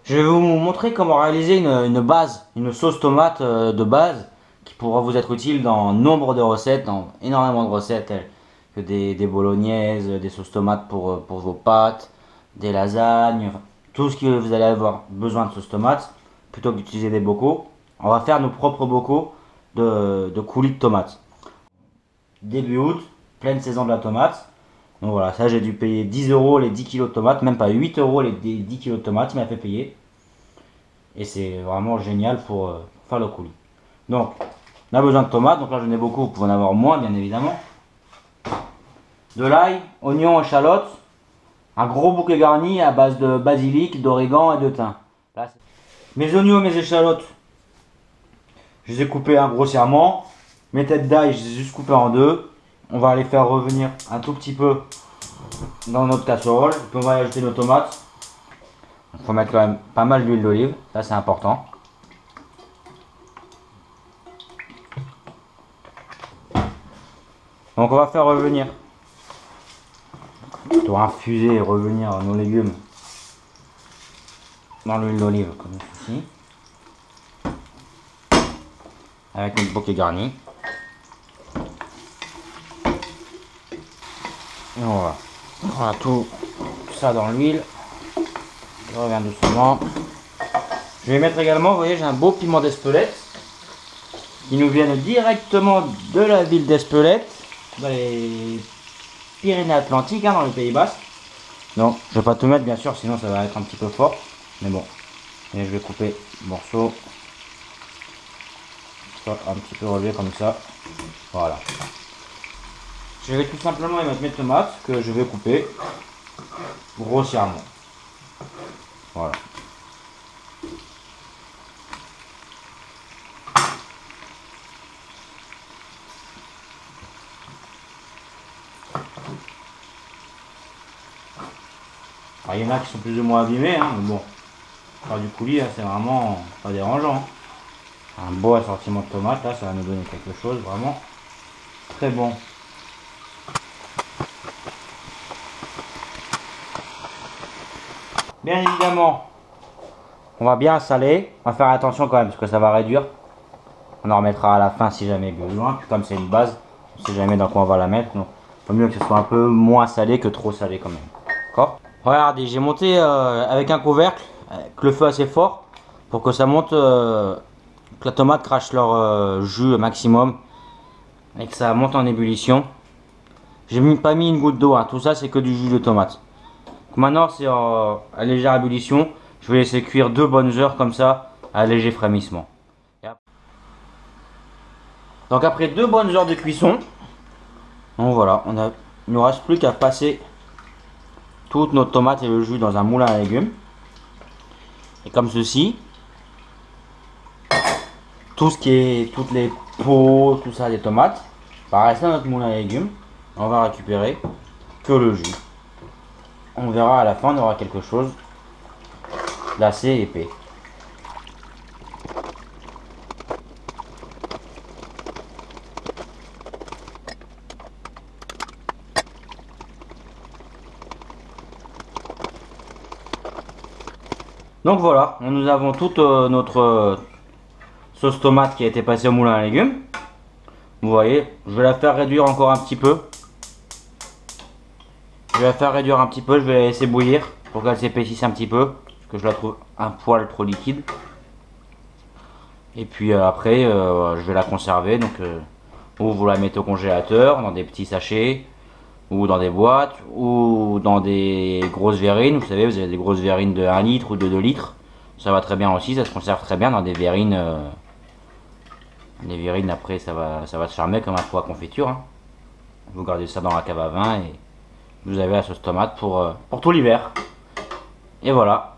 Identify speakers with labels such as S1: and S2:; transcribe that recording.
S1: Je vais vous montrer comment réaliser une base, une sauce tomate de base qui pourra vous être utile dans nombre de recettes, dans énormément de recettes, telles que des bolognaises, des sauces tomates pour vos pâtes, des lasagnes, enfin, tout ce que vous allez avoir besoin de sauce tomate, plutôt que d'utiliser des bocaux. On va faire nos propres bocaux de coulis de tomates. Début août, pleine saison de la tomate. Donc voilà, ça j'ai dû payer 10 euros les 10 kilos de tomates, même pas 8 euros les 10 kilos de tomates, il m'a fait payer. Et c'est vraiment génial pour faire le coulis. Donc, on a besoin de tomates, donc là j'en ai beaucoup, vous pouvez en avoir moins bien évidemment. De l'ail, oignons, échalotes, un gros bouquet garni à base de basilic, d'origan et de thym. Là, mes oignons, mes échalotes, je les ai coupés grossièrement. Mes têtes d'ail, je les ai juste coupées en deux. On va les faire revenir un tout petit peu dans notre casserole. Puis on va y ajouter nos tomates. Il faut mettre quand même pas mal d'huile d'olive, ça c'est important. Donc on va faire revenir, plutôt infuser et revenir nos légumes dans l'huile d'olive comme ceci. Avec notre bouquet garni. Et on va tout ça dans l'huile. Je reviens doucement. Je vais mettre également, vous voyez, j'ai un beau piment d'Espelette qui nous vient directement de la ville d'Espelette, dans les Pyrénées-Atlantiques, dans les Pays Basques. Donc, je vais pas tout mettre bien sûr, sinon ça va être un petit peu fort. Mais bon, et je vais couper le morceau, un petit peu relevé comme ça. Voilà. Je vais tout simplement y mettre mes tomates que je vais couper grossièrement. Voilà. Alors, il y en a qui sont plus ou moins abîmés, mais bon, faire du coulis, c'est vraiment pas dérangeant. Un beau assortiment de tomates, là, ça va nous donner quelque chose vraiment très bon. Bien évidemment, on va bien saler. On va faire attention quand même parce que ça va réduire. On en remettra à la fin si jamais besoin. Puis comme c'est une base, on ne sait jamais dans quoi on va la mettre. Donc, il vaut mieux que ce soit un peu moins salé que trop salé quand même. D'accord? Regardez, j'ai monté avec un couvercle, avec le feu assez fort, pour que ça monte, que la tomate crache leur jus maximum et que ça monte en ébullition. J'ai pas mis une goutte d'eau, tout ça c'est que du jus de tomate. Maintenant c'est à légère ébullition. Je vais laisser cuire 2 bonnes heures comme ça à léger frémissement. Donc après 2 bonnes heures de cuisson, donc voilà, il ne nous reste plus qu'à passer toutes nos tomates et le jus dans un moulin à légumes. Et comme ceci, toutes les peaux, tout ça des tomates, va rester dans notre moulin à légumes. On va récupérer que le jus. On verra à la fin, on aura quelque chose d'assez épais. Donc voilà, nous avons toute notre sauce tomate qui a été passée au moulin à légumes. Vous voyez, je vais la faire réduire encore un petit peu. Je vais la faire réduire un petit peu, je vais la laisser bouillir pour qu'elle s'épaississe un petit peu. Parce que je la trouve un poil trop liquide. Et puis après, je vais la conserver. Donc, ou vous la mettez au congélateur, dans des petits sachets, ou dans des boîtes, ou dans des grosses verrines. Vous savez, vous avez des grosses verrines de 1 litre ou de 2 litres. Ça va très bien aussi, ça se conserve très bien dans des verrines. Les verrines après ça va se charmer comme un pot à confiture. Vous gardez ça dans la cave à vin et vous avez la sauce tomate pour tout l'hiver. Et voilà.